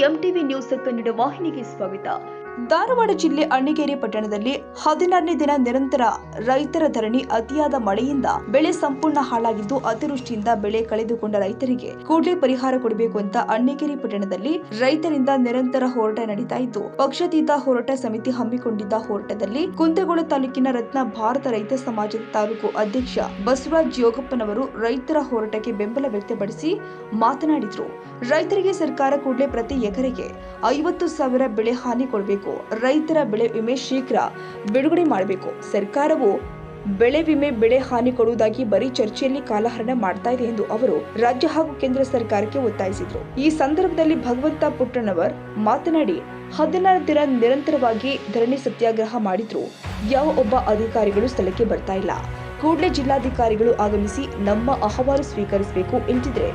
MTV news Kannada ವಾಹಿನಿಗೆ ಸ್ವಾಗತ. ಧಾರವಾಡ ಜಿಲ್ಲೆ ಅಣ್ಣಿಗೇರಿ ಪಟ್ಟಣದಲ್ಲಿ 16ನೇ ದಿನ ನಿರಂತರ ರೈತರ ಧರಣಿ. ಅತಿಯಾದ ಮಳೆಯಿಂದ ಬೆಳೆ ಸಂಪೂರ್ಣ ಹಾಳಾಗಿದ್ದು, ಅತಿವೃಷ್ಟಿಯಿಂದ ಬೆಳೆ ಕಳೆದುಕೊಂಡ ರೈತರಿಗೆ ಕೂಡಲೇ ಪರಿಹಾರ ಕೊಡಬೇಕು ಅಂತ ಅಣ್ಣಿಗೇರಿ ಪಟ್ಟಣದಲ್ಲಿ ರೈತರಿಂದ ನಿರಂತರ ಹೋರಾಟ ನಡೀತಾ ಇದ್ದು, ಪಕ್ಷಾತೀತ ಹೋರಾಟ ಸಮಿತಿ ಹಮ್ಮಿಕೊಂಡಿದ್ದ ಹೋರಾಟದಲ್ಲಿ ಕುಂದಗೋಳ ತಾಲೂಕಿನ ರತ್ನ ಭಾರತ ರೈತ ಸಮಾಜದ ತಾಲೂಕು ಅಧ್ಯಕ್ಷ ಬಸವರಾಜ್ ಯೋಗಪ್ಪನವರು ರೈತರ ಹೋರಾಟಕ್ಕೆ ಬೆಂಬಲ ವ್ಯಕ್ತಪಡಿಸಿ ಮಾತನಾಡಿದರು. ರೈತರಿಗೆ ಸರ್ಕಾರ ಕೂಡಲೇ ಪ್ರತಿ ಎಕರೆಗೆ 50,000 ಬೆಳೆ ಹಾನಿ ಕೊಡಬೇಕು. ರೈತರ ಬೆಳೆ ವಿಮೆ ಶೀಘ್ರ ಬಿಡುಗಡೆ ಮಾಡಬೇಕು. ಸರ್ಕಾರವು ಬೆಳೆ ವಿಮೆ ಬೆಳೆ ಹಾನಿ ಕೊಡುವುದಾಗಿ ಬರೀ ಚರ್ಚೆಯಲ್ಲಿ ಕಾಲಹರಣ ಮಾಡ್ತಾ ಇದೆ ಎಂದು ಅವರು ರಾಜ್ಯ ಹಾಗೂ ಕೇಂದ್ರ ಸರ್ಕಾರಕ್ಕೆ ಒತ್ತಾಯಿಸಿದರು. ಈ ಸಂದರ್ಭದಲ್ಲಿ ಭಗವಂತ ಪುಟ್ಟಣ್ಣವರ್ ಮಾತನಾಡಿ, 16 ದಿನ ನಿರಂತರವಾಗಿ ಧರಣಿ ಸತ್ಯಾಗ್ರಹ ಮಾಡಿದ್ರು. ಯಾವ ಒಬ್ಬ ಅಧಿಕಾರಿಗಳು ಸ್ಥಳಕ್ಕೆ ಬರ್ತಾ ಇಲ್ಲ. ಕೂಡಲೇ ಜಿಲ್ಲಾಧಿಕಾರಿಗಳು ಆಗಮಿಸಿ ನಮ್ಮ ಅಹವಾಲು ಸ್ವೀಕರಿಸಬೇಕು. ಇಲ್ಲದಿದ್ರೆ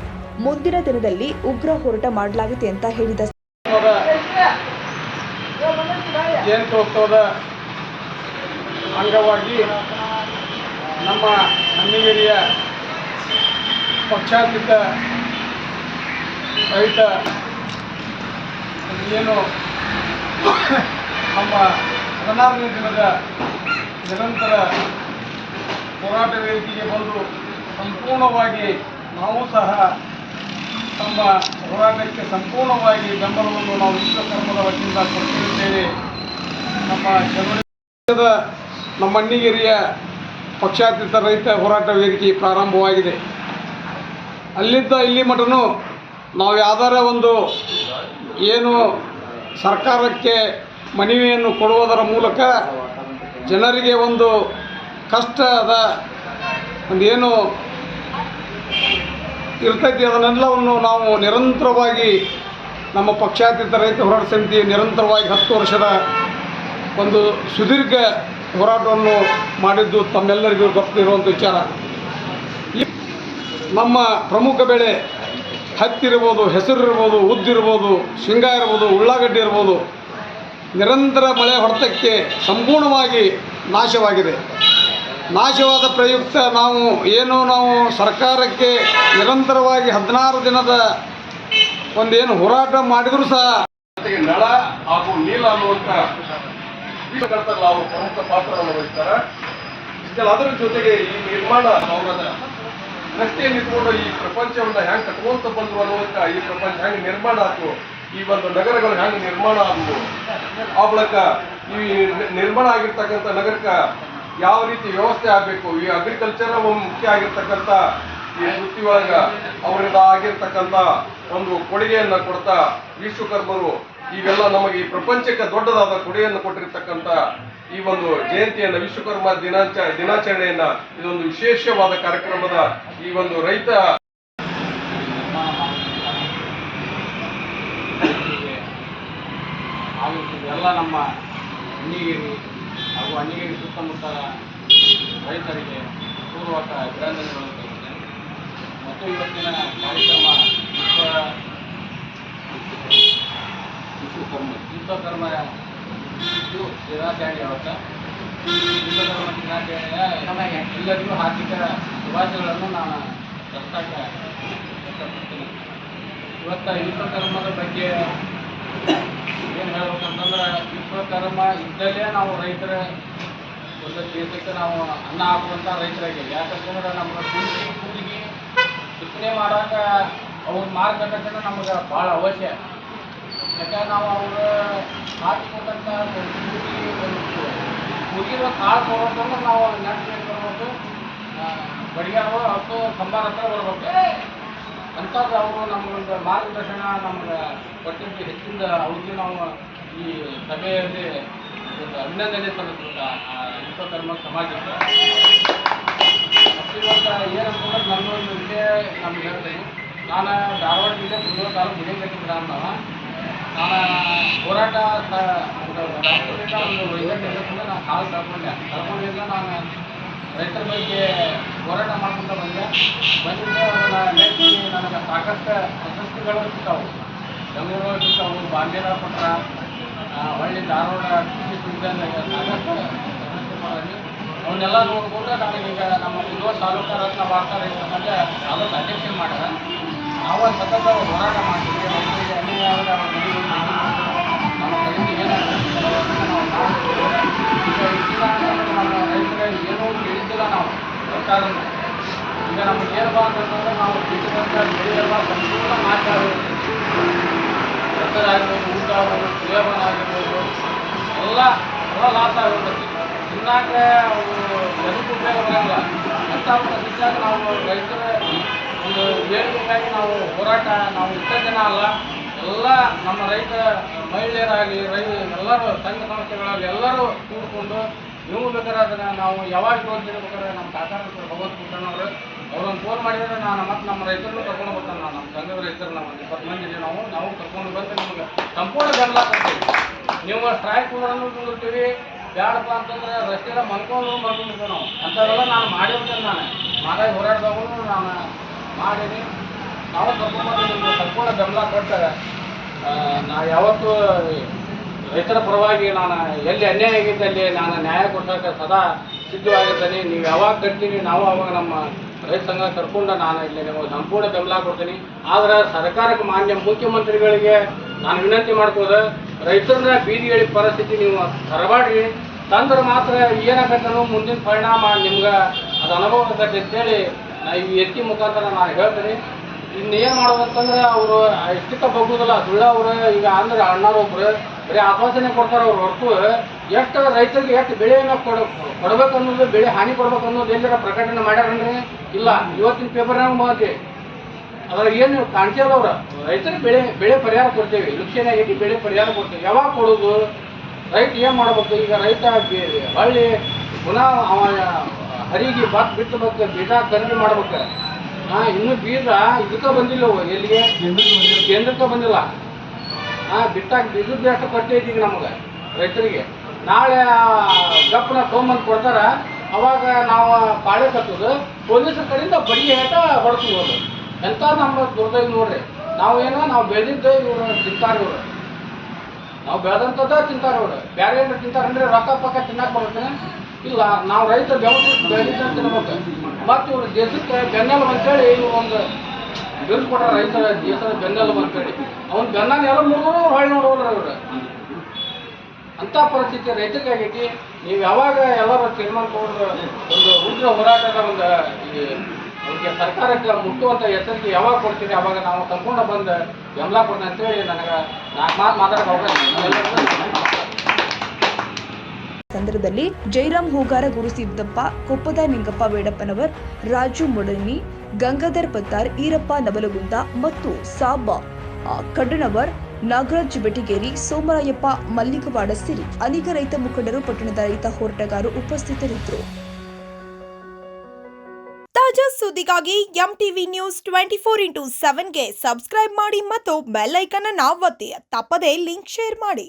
ಮುಂದಿನ ದಿನದಲ್ಲಿ ಉಗ್ರ ಹೋರಾಟ ಮಾಡಲಾಗುತ್ತೆ ಅಂತ ಹೇಳಿದ ಜಯಂತ್ಯೋತ್ಸವದ ಅಂಗವಾಗಿ ನಮ್ಮ ಅಣ್ಣಿಗೇರಿಯ ಪಕ್ಷಾತೀತ ರೈತ ಏನು ನಮ್ಮ 16ನೇ ದಿನದ ನಿರಂತರ ಹೋರಾಟ ವೇದಿಕೆಗೆ ಬಂದು ಸಂಪೂರ್ಣವಾಗಿ ನಾವು ಸಹ ನಮ್ಮ ಹೋರಾಟಕ್ಕೆ ಸಂಪೂರ್ಣವಾಗಿ ಬೆಂಬಲವನ್ನು ನಾವು ವಿಶ್ವಕರ್ಮದ ವತಿಯಿಂದ ಕೊಟ್ಟಿರುತ್ತೇವೆ. ನಮ್ಮ ಅಣ್ಣಿಗೇರಿಯ ಪಕ್ಷಾತೀತ ರೈತ ಹೋರಾಟ ವೇದಿಕೆ ಪ್ರಾರಂಭವಾಗಿದೆ. ಅಲ್ಲಿದ್ದ ಇಲ್ಲಿ ಮಟನೂ ನಾವು ಯಾವ್ದಾರ ಒಂದು ಏನು ಸರ್ಕಾರಕ್ಕೆ ಮನವಿಯನ್ನು ಕೊಡುವುದರ ಮೂಲಕ ಜನರಿಗೆ ಒಂದು ಕಷ್ಟದ ಒಂದೇನು ಇರ್ತೈತಿ ಅದನ್ನೆಲ್ಲವನ್ನು ನಾವು ನಿರಂತರವಾಗಿ ನಮ್ಮ ಪಕ್ಷಾತೀತ ರೈತ ಹೋರಾಟ ಸಮಿತಿ ನಿರಂತರವಾಗಿ 10 ವರ್ಷದ ಒಂದು ಸುದೀರ್ಘ ಹೋರಾಟವನ್ನು ಮಾಡಿದ್ದು ತಮ್ಮೆಲ್ಲರಿಗೂ ಗೊತ್ತಿರುವಂಥ ವಿಚಾರ. ನಮ್ಮ ಪ್ರಮುಖ ಬೆಳೆ ಹತ್ತಿ ಇರ್ಬೋದು, ಹೆಸರು ಇರ್ಬೋದು, ಉದ್ದಿರ್ಬೋದು, ಶೇಂಗಾ ಇರ್ಬೋದು, ಉಳ್ಳಾಗಡ್ಡಿ ಇರ್ಬೋದು, ನಿರಂತರ ಮಳೆ ಹೊಡೆತಕ್ಕೆ ಸಂಪೂರ್ಣವಾಗಿ ನಾಶವಾಗಿದೆ. ನಾಶವಾದ ಪ್ರಯುಕ್ತ ನಾವು ಸರ್ಕಾರಕ್ಕೆ ನಿರಂತರವಾಗಿ 16 ದಿನದ ಒಂದೇನು ಹೋರಾಟ ಮಾಡಿದರೂ ಸಹ ನಳ ಹಾಗೂ ನೀಲ ಅನ್ನುವಂಥ ಅವರು ಪ್ರಮುಖ ಪಾತ್ರವನ್ನು ವಹಿಸ್ತಾರೆ. ಅದರ ಜೊತೆಗೆ ಈ ನಿರ್ಮಾಣ ಅವರದ ದೃಷ್ಟಿಯನ್ನು ಇಟ್ಕೊಂಡು ಈ ಪ್ರಪಂಚವನ್ನು ಹೆಂಗೆ ಕಟ್ಕೊಂತ ಬಂದರು ಅನ್ನುವಂಥ ಈ ಪ್ರಪಂಚ ಹೆಂಗೆ ನಿರ್ಮಾಣ ಆಯ್ತು, ಈ ಒಂದು ನಗರಗಳು ಹೆಂಗೆ ನಿರ್ಮಾಣ ಆದವು, ಆ ಬಳಿಕ ಈ ನಿರ್ಮಾಣ ಆಗಿರ್ತಕ್ಕಂಥ ನಗರಕ್ಕೆ ಯಾವ ರೀತಿ ವ್ಯವಸ್ಥೆ ಆಗಬೇಕು, ಈ ಅಗ್ರಿಕಲ್ಚರ್ ಮುಖ್ಯ ಆಗಿರ್ತಕ್ಕಂಥ ಈ ವೃತ್ತಿ ಒಳಗೆ ಅವರಿಂದ ಆಗಿರ್ತಕ್ಕಂಥ ಒಂದು ಕೊಡುಗೆಯನ್ನು ಕೊಡ್ತಾ ವಿಶ್ವಕರ್ಮರು ಈಗೆಲ್ಲ ನಮಗೆ ಈ ಪ್ರಪಂಚಕ್ಕೆ ದೊಡ್ಡದಾದ ಕೊಡುಗೆಯನ್ನು ಕೊಟ್ಟಿರ್ತಕ್ಕಂಥ ಈ ಒಂದು ಜಯಂತಿಯನ್ನು ವಿಶ್ವಕರ್ಮ ದಿನಾಚರಣೆಯನ್ನ ಇದೊಂದು ವಿಶೇಷವಾದ ಕಾರ್ಯಕ್ರಮದ ಈ ಒಂದು ರೈತ ಎಲ್ಲ ನಮ್ಮ ಅಣ್ಣಿಗೇರಿ ಹಾಗೂ ಅಣ್ಣಿಗೇರಿ ಸುತ್ತಮುತ್ತಲ ರೈತರಿಗೆ ಪೂರ್ವಕ ಅಭಿನಂದನೆಗಳನ್ನು ತಿಳಿಸುತ್ತೇನೆ. ಮತ್ತು ಇವತ್ತಿನ ಕಾರ್ಯಕ್ರಮ ವಿಶ್ವಕರ್ಮ ದಿನಾಚರಣೆ ಅವತ್ತ ವಿಶ್ವಕರ್ಮ ದಿನಾಚರಣೆಯ ಎಲ್ಲರಿಗೂ ಹಾರ್ದಿಕ ಶುಭಾಶಯಗಳನ್ನು ನಾನು ಪ್ರಸ್ತಾವಕ್ಕೆ ವ್ಯಕ್ತಪಡ್ತೀನಿ. ಇವತ್ತು ವಿಶ್ವಕರ್ಮದ ಬಗ್ಗೆ ಏನು ಹೇಳ್ಬೇಕಂತಂದ್ರೆ, ವಿಶ್ವಕರ್ಮ ಇದ್ದಲ್ಲೇ ನಾವು ರೈತರ ಒಂದು ದೇಶಕ್ಕೆ ನಾವು ಅನ್ನ ಹಾಕುವಂಥ ರೈತರಾಗಿ. ಯಾಕಂತಂದ್ರೆ ನಮ್ಮ ಕೂಲಿಗೆ ಬಿತ್ತನೆ ಮಾಡಾಕ ಅವ್ರ ಮಾರ್ಗದರ್ಶನ ನಮ್ಗೆ ಭಾಳ ಅವಶ್ಯ. ಯಾಕಂದ್ರೆ ನಾವು ಅವರು ಹಾಕಿಕೊಂಡಂಥ ಕೂಲಿಗೆ ಕಾಳು ಕೊಡ್ಬೇಕಂದ್ರೆ ನಾವು ನೆಟ್ಟು ಬರ್ಬೇಕು, ಬಡಿಗಾರ ಹತ್ತು ಕಂಬಾರ ಹತ್ರ ಬರ್ಬೇಕು. ಅಂಥದ್ದು ಅವರು ನಮಗೊಂದು ಮಾರ್ಗದರ್ಶನ ನಮ್ಗೆ ಕೊಟ್ಟಿದ್ದು ಹೆಚ್ಚಿಂದ ಅವ್ರಿಗೆ ನಾವು ಈ ಸಭೆಯಲ್ಲಿ ಒಂದು ಅಭಿನಂದನೆ ಸಲ್ಲಿಸ್ಬೇಕು ವಿಶ್ವಕರ್ಮ ಸಮಾಜಕ್ಕೆ. ಮತ್ತು ಇವತ್ತು ಏನಂತಂದ್ರೆ ನನ್ನೊಂದು ವಿಷಯ ನಮ್ಗೆ ಹೇಳ್ತೀನಿ. ನಾನು ಧಾರವಾಡ ಜಿಲ್ಲೆ ಕುಂದಗೋಳ ತಾಲೂಕು ಗುಡಿಗಟ್ಟಿ ಗ್ರಾಮ. ನಾನು ಹೋರಾಟ ಒಂದು 5 ನಾನು ಕಾಲು ಕಳ್ಕೊಂಡಿದ್ದ ನಾನು ರೈತರ ಬಗ್ಗೆ ಹೋರಾಟ ಮಾಡ್ಕೊಂತ ಬಂದಿದ್ದೆ. ಅದನ್ನು ನೆಚ್ಚಿ ನನಗೆ ಸಾಕಷ್ಟು ಪ್ರಶಸ್ತಿಗಳು ಸಿಗ್ತಾವೆ. ಬೆಂಗಳೂರು ಸಿಗ್ತಾವೆ, ಬಾಂಬೆನ ಪಟ್ಟ, ಹೊಳ್ಳಿ ಧಾರವಾಡ ಕೃಷಿ ವಿಜ್ಞಾನದಾಗ ಸಾಕಷ್ಟು ಪ್ರಶಸ್ತಿ ಮಾಡಿ ಅವನ್ನೆಲ್ಲ ನೋಡ್ಕೊಂಡು ನನಗೀಗ ನಮ್ಮ ಕುಂದಗೋಳ ತಾಲೂಕು ರತ್ನ ಭಾರತ ರೈತ ಸಮಾಜ ತಾಲೂಕು ಅಧ್ಯಕ್ಷ ಮಾಡ್ಯಾರ. ನಾವು ಸತತ ಹೋರಾಟ ಮಾಡ್ತೀವಿ. ರೈತರಿಗೆ ಅನ್ಯಾಯ ಆದಾಗ ನಮ್ಮ ಕೈಯಿಂದ ಏನಾಗುತ್ತೆ ನಾವು ಮಾಡ್ತೀವಿ. ಈಗ ಹೆಚ್ಚಿನ ನಮ್ಮ ರೈತರಿಗೆ ಏನೂ ಕೇಳಿದ್ದಿಲ್ಲ ನಾವು ಸರ್ಕಾರನ. ಈಗ ನಮಗೆ ಏನಪ್ಪ ಅಂತಂದ್ರೆ ನಾವು ಬೀಜದಂಥ ಬೆಳೆಯೆಲ್ಲ ಸಂಪೂರ್ಣ ನಾಶ ಆಗುತ್ತೆ. ಹೆಸರು ಆಗಿರ್ಬೋದು, ಊಟ ಆಗ್ಬೋದು, ಸೂರ್ಯಪಾನ ಆಗಿರ್ಬೋದು, ಎಲ್ಲ ಲಾಸ್ ಆಗುತ್ತೆ. ತಿನ್ನಾಕ ಎದಕ್ಕೆ ಉಪಯೋಗ ಬರೋಲ್ಲ. ಅಂಥ ಪರಿಸ್ಥಿತಿಯಾಗ ನಾವು ರೈತರ ಒಂದು ಬೇಡಿಕೆಗಾಗಿ ನಾವು ಹೋರಾಟ ನಾವು ಇಷ್ಟ ಜನ ಅಲ್ಲ, ಎಲ್ಲ ನಮ್ಮ ರೈತ ಮಹಿಳೆಯರಾಗಲಿ ಎಲ್ಲರೂ ಸಂಘ ಸಂಸ್ಥೆಗಳಾಗಲಿ ಎಲ್ಲರೂ ಕೂಡಿಕೊಂಡು ನೀವು ಬೇಕಾದ್ರೆ ಅದನ್ನು ನಾವು ಯಾವಾಗ ಬೇಕಾದ್ರೆ ನಮ್ಮ ಕಾಕಾರ ಭಗವಂತ ಪುಟ್ಟಣ್ಣವರು ಅವ್ರೊಂದು ಫೋನ್ ಮಾಡಿದರೆ ನಾನು ಮತ್ತೆ ನಮ್ಮ ರೈತರನ್ನು ಕರ್ಕೊಂಡು ಬರ್ತಾನೆ. ನಾನು ನಮ್ಮ ಸಂಘದ ರೈತರು ನಾವು 20 ಮಂದಿ ನಾವು ಕರ್ಕೊಂಡು ಬಂದು ನಿಮಗೆ ಸಂಪೂರ್ಣ ಬೆಂಬಲ ಕೊಡ್ತೀವಿ. ನೀವು ಸ್ಟ್ರೈಕ್ ಕುಂದಿರ್ತೀವಿ ಬೇಡಪ್ಪ ಅಂತಂದ್ರೆ ರಸ್ತೆಲ್ಲ ಮಲ್ಕೊಂಡಿರ್ತೀವಿ ನಾವು. ಅಂಥವೆಲ್ಲ ನಾನು ಮಾಡಿರ್ತೇನೆ. ನಾನು ಮಾರಾಗಿ ಹೋರಾಟದಾಗೂ ನಾನು ಮಾಡೀನಿ. ನಾವು ಕರ್ಕೊಂಡ್ಬಂದು ನಿಮಗೆ ಸಂಪೂರ್ಣ ಬೆಂಬಲ ಕೊಡ್ತಾರೆ. ನಾ ಯಾವತ್ತೂ ರೈತರ ಪರವಾಗಿ ನಾನು ಎಲ್ಲಿ ಅನ್ಯಾಯ ಆಗಿದ್ದೆ ಅಲ್ಲಿ ನಾನು ನ್ಯಾಯ ಕೊಡ್ಸೋಕೆ ಸದಾ ಸಿದ್ಧವಾಗಿರ್ತೀನಿ. ನೀವು ಯಾವಾಗ ಕಟ್ತೀನಿ ನಾವು ಅವಾಗ ನಮ್ಮ ರೈತ ಸಂಘ ಕರ್ಕೊಂಡು ನಾನು ಇಲ್ಲಿ ನಿಮಗೆ ಸಂಪೂರ್ಣ ಬೆಂಬಲ ಕೊಡ್ತೀನಿ. ಆದರೆ ಸರ್ಕಾರಕ್ಕೆ ಮಾನ್ಯ ಮುಖ್ಯಮಂತ್ರಿಗಳಿಗೆ ನಾನು ವಿನಂತಿ ಮಾಡ್ಬೋದು, ರೈತರನ್ನ ಬೀದಿಗಿಳಿ ಪರಿಸ್ಥಿತಿ ನೀವು ತರಬಾಡ್ರಿ. ತಂದ್ರೆ ಮಾತ್ರ ಏನಾಗತ್ತನೋ ಮುಂದಿನ ಪರಿಣಾಮ ನಿಮ್ಗೆ ಅದು ಅನುಭವ ಆಗತ್ತೆ ಅಂತೇಳಿ ಈ ಎತ್ತಿ ಮುಖಾಂತರ ನಾನು ಹೇಳ್ತೀನಿ. ಇನ್ನೇನು ಮಾಡೋದಂತಂದ್ರೆ ಅವರು ಇಷ್ಟಕ್ಕೆ ಬಗ್ಗುದಿಲ್ಲ. ಸುಳ್ಳ ಅವರು ಈಗ ಅಂದ್ರೆ ಅಣ್ಣಾರೊಬ್ರು ಬರೀ ಆಶ್ವಾಸನೆ ಕೊಡ್ತಾರೆ. ಅವ್ರು ಹೊರತು ಎಷ್ಟು ರೈತರಿಗೆ ಎಷ್ಟು ಬೆಳೆಯನ್ನು ಕೊಡ್ಬೇಕು ಅನ್ನೋದು, ಬೆಳೆ ಹಾನಿ ಕೊಡ್ಬೇಕು ಅನ್ನೋದು ಎಲ್ಲರ ಪ್ರಕಟಣೆ ಮಾಡ್ಯಾರನ್ರಿ? ಇಲ್ಲ. ಇವತ್ತಿನ ಪೇಪರ್ನಾಗ ಬಂದಿ ಅದ್ರಾಗ ಏನು ಕಾಣಿಸಲ್ಲ. ಅವ್ರು ರೈತರಿಗೆ ಬೆಳೆ ಪರಿಹಾರ ಕೊಡ್ತೇವೆ, ಲಕ್ಷಣ ಆಗೈತಿ ಬೆಳೆ ಪರಿಹಾರ ಕೊಡ್ತೇವೆ. ಯಾವಾಗ ಕೊಡೋದು? ರೈತ ಏನು ಮಾಡ್ಬೇಕು? ಈಗ ರೈತ ಹೊಳ್ಳಿ ಪುನಃ ಅವ ಹರಿಗೆ ಬಾತ್ ಬಿತ್ತಬೇಕು, ಬೀಜ ಖರೀದಿ ಮಾಡ್ಬೇಕು. ಇನ್ನೂ ಬೀಜ ಇದಕ್ಕೆ ಬಂದಿಲ್ಲ. ಎಲ್ಲಿಗೆ? ಕೇಂದ್ರಕ್ಕೆ ಬಂದಿಲ್ಲ. ಬಿಟ್ಟಾಗ ಬೀಜದ ಎಷ್ಟು ಕೊಟ್ಟೈತಿ ಈಗ ನಮಗೆ ರೈತರಿಗೆ. ನಾಳೆ ಗಪ್ಪನ ತೊಗೊಂಬಂದು ಕೊಡ್ತಾರೆ. ಅವಾಗ ನಾವು ಪಾಳೆ ಕಟ್ಟೋದು ಪೊಲೀಸರ ಕಡೆಯಿಂದ ಬಡಿಗೆ ಹೇಟ ಹೊಡ್ಕೋಬೋದು. ಎಂಥ ನಮ್ಮ ದುರ್ದೈವ ನೋಡ್ರಿ. ನಾವು ಬೆಳೆದಿದ್ದೆ ಇವರು ತಿಂತಾರೆ. ಇವರು ನಾವು ಬೆಳೆದಂಥದ್ದ ತಿಂತಾರೆ. ಇವರು ಬೇರೆ ಏನಾರು ತಿಂತಾರಂದ್ರೆ ರೊಕ್ಕ ಪಕ್ಕ ತಿನ್ನಕ್ಕೆ ಬರುತ್ತೆ. ಇಲ್ಲ, ನಾವು ರೈತ ಬೆಳೆದಿದ್ದ ತಿನ್ಬೇಕು. ಮತ್ತು ಇವರು ದೇಶಕ್ಕೆ ಬೆನ್ನೆಲುಬು ಅಂತೇಳಿ ಇವರು ಒಂದು ಬಿಲ್ ಕೊಟ್ಟಾರ. ರೈತರ ದೇಶದ ಬೆನ್ನೆಲುಬು ಅಂತೇಳಿ ಅವ್ನ ಬೆನ್ನ ಎಲ್ಲ ಮುಗಿದ್ರು ಹೊಳ್ಳಿ ನೋಡೋಲ್ಲ ಇವರು. ಅಂಥ ಪರಿಸ್ಥಿತಿ ರೈತರಿಗೆ ಆಗೈತಿ. ನೀವು ಯಾವಾಗ ಎಲ್ಲರೂ ತೀರ್ಮಾನ ತಗೊಂಡ್ರು ಒಂದು ಉಗ್ರ ಹೋರಾಟದ ಒಂದು ಅವ್ರಿಗೆ ಸರ್ಕಾರಕ್ಕೆ ಮುಟ್ಟುವಂಥ ಎಚ್ಚರಿಕೆ ಯಾವಾಗ ಕೊಡ್ತೀರಿ ಅವಾಗ ನಾವು ಸಂಪೂರ್ಣ ಬಂದು ಬೆಂಬಲ ಕೊಡ್ತೀನಿ ಅಂತೇಳಿ ನನಗೆ 4 ಮಾತು ಮಾತಾಡೋಕೆ ಅವಕಾಶ. ಸಂದರ್ಭದಲ್ಲಿ ಜೈರಾಮ್ ಹೂಗಾರ, ಗುರುಸಿದ್ದಪ್ಪ, ಕೊಪ್ಪದ ನಿಂಗಪ್ಪ ವೇಡಪ್ಪನವರ್, ರಾಜು ಮುಡನಿ, ಗಂಗಾಧರ್ ಪತ್ತಾರ್, ಈರಪ್ಪ ನವಲಗುಂದ ಮತ್ತು ಸಾಬಾ ಕಡ್ಡನವರ್, ನಾಗರಾಜ್ ಬೆಟಿಗೇರಿ, ಸೋಮರಾಯಪ್ಪ ಮಲ್ಲಿಗವಾಡ ಸೇರಿ ಅನೇಕ ರೈತ ಮುಖಂಡರು, ಪಟ್ಟಣದ ರೈತ ಹೋರಾಟಗಾರರು ಉಪಸ್ಥಿತರಿದ್ದರು. ತಾಜಾ ಸುದ್ದಿಗಾಗಿ MTV ನ್ಯೂಸ್ 24x7ಗೆ ಸಬ್ಸ್ಕ್ರೈಬ್ ಮಾಡಿ ಮತ್ತು ಬೆಲ್ ಐಕಾನ್ ಅನ್ನು ಒತ್ತಿ. ತಪ್ಪದೇ ಲಿಂಕ್ ಶೇರ್ ಮಾಡಿ.